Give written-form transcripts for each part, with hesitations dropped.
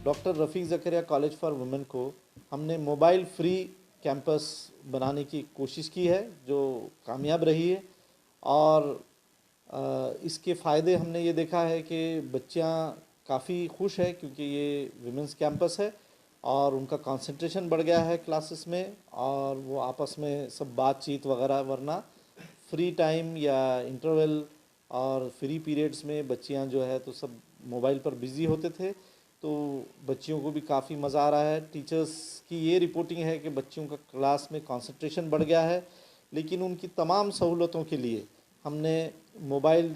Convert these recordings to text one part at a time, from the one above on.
Doctor Rafiq Zakaria college for women को हमने mobile free campus बनाने की कोशिश की है, जो कामयाब रही है। और इसके फ़ायदे हमने ये देखा है कि बच्चियाँ काफ़ी खुश है, क्योंकि ये विमेंस कैंपस है और उनका कंसंट्रेशन बढ़ गया है क्लासेस में, और वो आपस में सब बातचीत वगैरह, वरना फ्री टाइम या इंटरवल और फ्री पीरियड्स में बच्चियां जो है तो सब मोबाइल पर बिज़ी होते थे। तो बच्चियों को भी काफ़ी मज़ा आ रहा है। टीचर्स की ये रिपोर्टिंग है कि बच्चियों का क्लास में कंसंट्रेशन बढ़ गया है, लेकिन उनकी तमाम सहूलतों के लिए हमने मोबाइल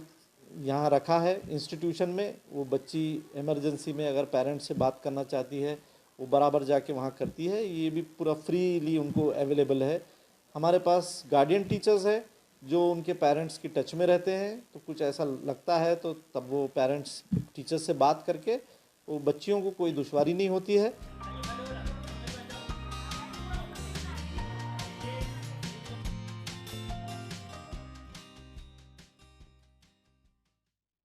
यहाँ रखा है इंस्टीट्यूशन में। वो बच्ची इमरजेंसी में अगर पेरेंट्स से बात करना चाहती है, वो बराबर जाके वहाँ करती है। ये भी पूरा फ्रीली उनको अवेलेबल है। हमारे पास गार्डियन टीचर्स है जो उनके पेरेंट्स की टच में रहते हैं, तो कुछ ऐसा लगता है तो तब वो पेरेंट्स टीचर्स से बात करके, वो बच्चियों को कोई दुश्वारी नहीं होती है।